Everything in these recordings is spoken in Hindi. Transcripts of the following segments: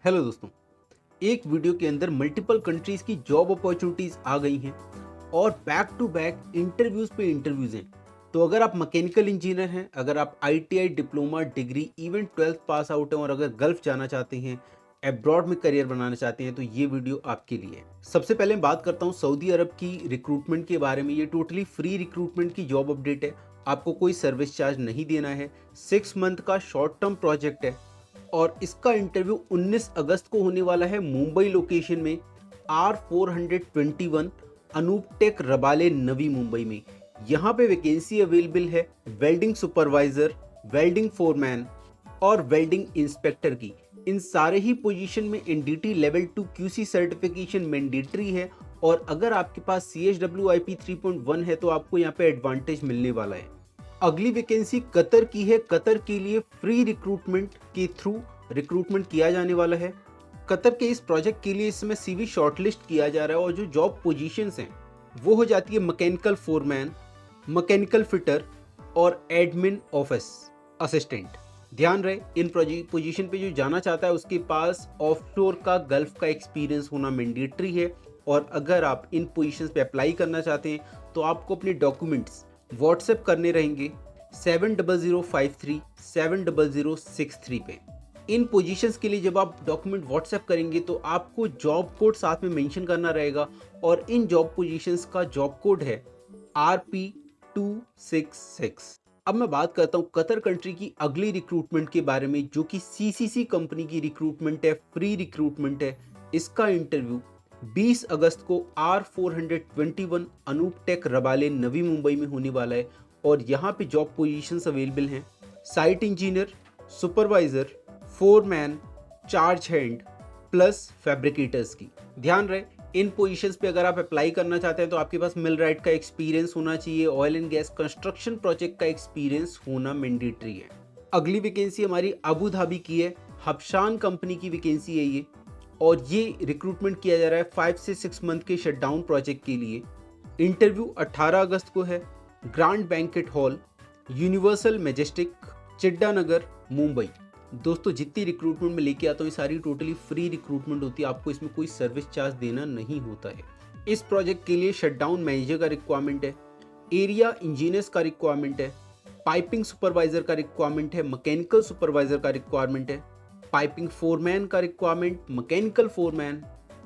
हेलो दोस्तों, एक वीडियो के अंदर मल्टीपल कंट्रीज की जॉब अपॉर्चुनिटीज आ गई हैं और बैक टू बैक इंटरव्यूज पे इंटरव्यूज हैं। तो अगर आप मैकेनिकल इंजीनियर हैं, अगर आप ITI diploma degree even 12th pass out हैं और अगर गल्फ जाना चाहते हैं, अब्रॉड में करियर बनाना चाहते हैं, तो ये वीडियो आपके लिए है। सबसे पहले मैं बात करता हूँ सऊदी अरब की रिक्रूटमेंट के बारे में। ये टोटली फ्री रिक्रूटमेंट की जॉब अपडेट है। आपको कोई सर्विस चार्ज नहीं देना है। 6 मंथ का शॉर्ट टर्म प्रोजेक्ट है और इसका इंटरव्यू 19 अगस्त को होने वाला है मुंबई लोकेशन में, R421 अनूप टेक रबाले नवी मुंबई में। यहाँ पे वैकेंसी अवेलेबल है वेल्डिंग सुपरवाइजर, वेल्डिंग फोरमैन और वेल्डिंग इंस्पेक्टर की। इन सारे ही पोजीशन में NDT level 2 QC certification mandatory है और अगर आपके पास CHWIP 3.1 है तो आपको यहाँ पे एडवांटेज मिलने वाला है। अगली वैकेंसी कतर की है। कतर के लिए फ्री रिक्रूटमेंट के थ्रू रिक्रूटमेंट किया जाने वाला है। कतर के इस प्रोजेक्ट के लिए इसमें सीवी शॉर्टलिस्ट किया जा रहा है और जो जॉब पोजीशंस हैं वो हो जाती है मैकेनिकल फोरमैन, मैकेनिकल फिटर और एडमिन ऑफिस असिस्टेंट। ध्यान रहे, इन पोजीशन पे जो जाना चाहता है उसके पास ऑफशोर का गल्फ का एक्सपीरियंस होना मैंडेटरी है। और अगर आप इन पोजीशंस पे अप्लाई करना चाहते हैं तो आपको अपने डॉक्यूमेंट्स व्हाट्सएप करने रहेंगे 70053 70063 पे। इन पोजीशंस के लिए जब आप डॉक्यूमेंट व्हाट्सएप करेंगे तो आपको जॉब कोड साथ में मेंशन करना रहेगा और इन जॉब पोजीशंस का जॉब कोड है RP266। अब मैं बात करता हूँ कतर कंट्री की अगली रिक्रूटमेंट के बारे में, जो कि CCC कंपनी की रिक्रूटमेंट है, फ्री रिक्रूटमेंट है। इसका इंटरव्यू 20 अगस्त को R421 अनूप टेक रबाले नवी मुंबई में होने वाला है और यहाँ पे जॉब पोजीशंस अवेलेबल हैं site engineer, supervisor, foreman, charge hand plus fabricators की। ध्यान रहे, इन पोजीशंस पे अगर आप अप्लाई करना चाहते हैं तो आपके पास मिल राइट का एक्सपीरियंस होना चाहिए, oil and gas construction project का एक्सपीरियंस होना मैंडेटरी है। अगली वैकेंसी हमारी अबू धाबी की है। हबशान कंपनी की वैकेंसी है ये और ये रिक्रूटमेंट किया जा रहा है 5 से 6 मंथ के शटडाउन प्रोजेक्ट के लिए। इंटरव्यू 18 अगस्त को है, grand banquet hall, universal majestic, Chidda Nagar, Mumbai. दोस्तों, जितनी रिक्रूटमेंट में लेके आता हूँ ये सारी टोटली फ्री रिक्रूटमेंट होती है। आपको इसमें कोई सर्विस चार्ज देना नहीं होता है। इस प्रोजेक्ट के लिए शटडाउन मैनेजर का रिक्वायरमेंट है, एरिया इंजीनियर्स का रिक्वायरमेंट है, पाइपिंग सुपरवाइजर का रिक्वायरमेंट है, मैकेनिकल सुपरवाइजर का रिक्वायरमेंट है, पाइपिंग फोरमैन का रिक्वायरमेंट, मैकेनिकल फोरमैन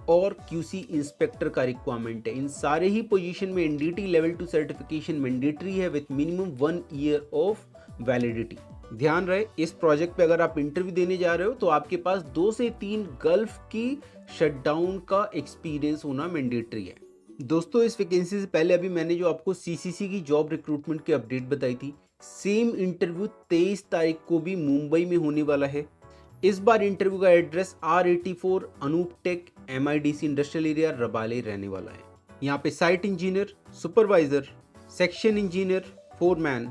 और क्यूसी इंस्पेक्टर का रिक्वायरमेंट है। इन सारे ही पोजीशन में एनडीटी लेवल 2 सर्टिफिकेशन मैंडेटरी है with minimum 1 year of validity. ध्यान रहे, इस प्रोजेक्ट पे अगर आप इंटरव्यू देने जा रहे हो तो आपके पास 2 से 3 गल्फ की शटडाउन का एक्सपीरियंस होना मैंडेटरी है। दोस्तों, इस वैकेंसी से पहले अभी मैंने जो आपको CCC की जॉब रिक्रूटमेंट की अपडेट बताई थी, सेम इंटरव्यू 23 तारीख को भी मुंबई में होने वाला है। इस बार इंटरव्यू का address R84 Anup tech MIDC industrial area Rabale रहने वाला है। यहाँ पे site engineer, supervisor, section engineer, foreman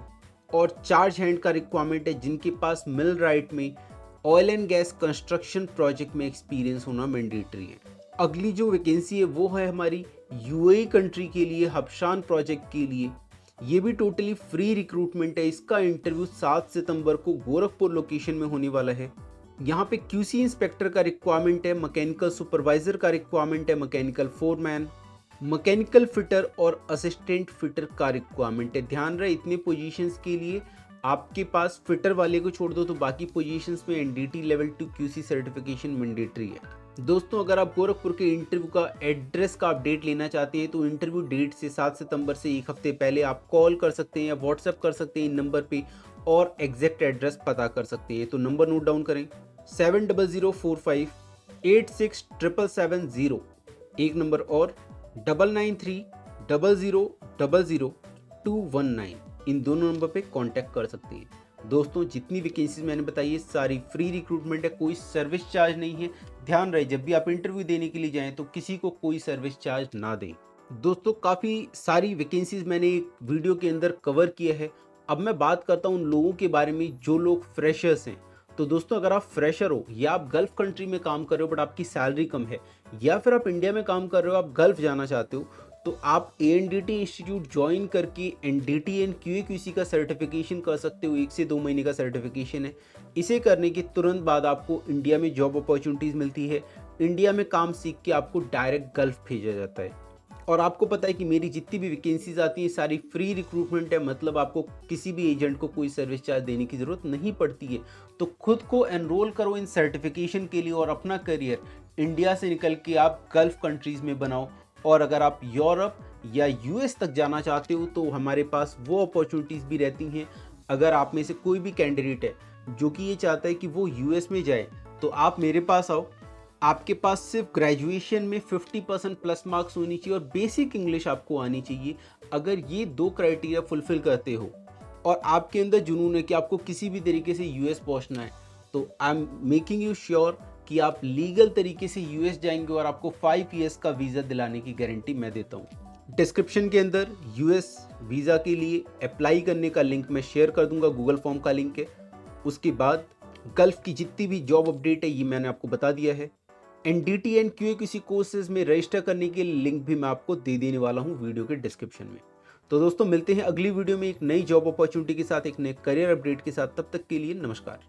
और चार्ज हैंड का रिक्वायरमेंट है जिनके पास मिल राइट में oil and gas construction project में एक्सपीरियंस होना मैंडेटरी है। अगली जो वैकेंसी है वो है हमारी UAE कंट्री के लिए, हबशान प्रोजेक्ट के लिए। ये भी टोटली फ्री रिक्रूटमेंट है। इसका इंटरव्यू 7 सितंबर को गोरखपुर लोकेशन में होने वाला है। यहाँ पे क्यूसी इंस्पेक्टर का रिक्वायरमेंट है, मैकेनिकल सुपरवाइजर का रिक्वायरमेंट है, मैकेनिकल फोरमैन, मैकेनिकल फिटर और असिस्टेंट फिटर का रिक्वायरमेंट है। ध्यान रहे, इतने पोजीशंस के लिए आपके पास फिटर वाले को छोड़ दो तो बाकी पोजीशंस में NDT level 2 QC certification mandatory है। दोस्तों, अगर आप गोरखपुर के इंटरव्यू का एड्रेस का अपडेट लेना चाहते हैं तो इंटरव्यू डेट से 7 सितंबर से एक हफ्ते पहले आप कॉल कर सकते हैं या व्हाट्सएप कर सकते हैं इन नंबर पे और एग्जैक्ट एड्रेस पता कर सकते हैं। तो नंबर नोट डाउन करें 70045 867770, एक नंबर और 9930000219। इन दोनों नंबर पे कांटेक्ट कर सकते हैं। दोस्तों, जितनी वैकेंसीज मैंने बताई है सारी फ्री रिक्रूटमेंट है, कोई सर्विस चार्ज नहीं है। ध्यान रहे, जब भी आप इंटरव्यू देने के लिए जाएं तो किसी को कोई सर्विस चार्ज ना दें। दोस्तों, काफ़ी सारी वैकेंसीज मैंने एक वीडियो के अंदर कवर किया है। अब मैं बात करता हूँ उन लोगों के बारे में जो लोग फ्रेशर्स हैं। तो दोस्तों, अगर आप फ्रेशर हो या आप गल्फ कंट्री में काम कर रहे हो बट आपकी सैलरी कम है, या फिर आप इंडिया में काम कर रहे हो आप गल्फ जाना चाहते हो, तो आप ANDT इंस्टीट्यूट ज्वाइन करके NDT एंड QAQC का सर्टिफिकेशन कर सकते हो। 1 से 2 महीने का सर्टिफिकेशन है। इसे करने के तुरंत बाद आपको इंडिया में जॉब अपॉर्चुनिटीज़ मिलती है। इंडिया में काम सीख के आपको डायरेक्ट गल्फ भेजा जाता है। और आपको पता है कि मेरी जितनी भी वैकेंसीज आती हैं सारी फ्री रिक्रूटमेंट है, मतलब आपको किसी भी एजेंट को कोई सर्विस चार्ज देने की ज़रूरत नहीं पड़ती है। तो खुद को एनरोल करो इन सर्टिफिकेशन के लिए और अपना करियर इंडिया से निकल के आप गल्फ कंट्रीज़ में बनाओ। और अगर आप यूरोप या यूएस तक जाना चाहते हो तो हमारे पास वो अपॉर्चुनिटीज़ भी रहती हैं। अगर आप में से कोई भी कैंडिडेट है जो कि ये चाहता है कि वो यूएस में जाए, तो आप मेरे पास आओ। आपके पास सिर्फ ग्रेजुएशन में 50% प्लस मार्क्स होनी चाहिए और बेसिक इंग्लिश आपको आनी चाहिए। अगर ये 2 क्राइटेरिया फुलफिल करते हो और आपके अंदर जुनून है कि आपको किसी भी तरीके से यूएस पहुंचना है, तो I am making you sure कि आप लीगल तरीके से यूएस जाएंगे और आपको 5 ईयर्स का वीज़ा दिलाने की गारंटी मैं देता हूँ। डिस्क्रिप्शन के अंदर यूएस वीज़ा के लिए अप्लाई करने का लिंक मैं शेयर कर दूंगा, गूगल फॉर्म का लिंक है। उसके बाद गल्फ की जितनी भी जॉब अपडेट है ये मैंने आपको बता दिया है। एनडीटी एंड क्यूए कोर्सेज में रजिस्टर करने के लिंक भी मैं आपको दे देने वाला हूँ वीडियो के डिस्क्रिप्शन में। तो दोस्तों मिलते हैं अगली वीडियो में एक नई जॉब अपॉर्चुनिटी के साथ, एक नए करियर अपडेट के साथ। तब तक के लिए नमस्कार।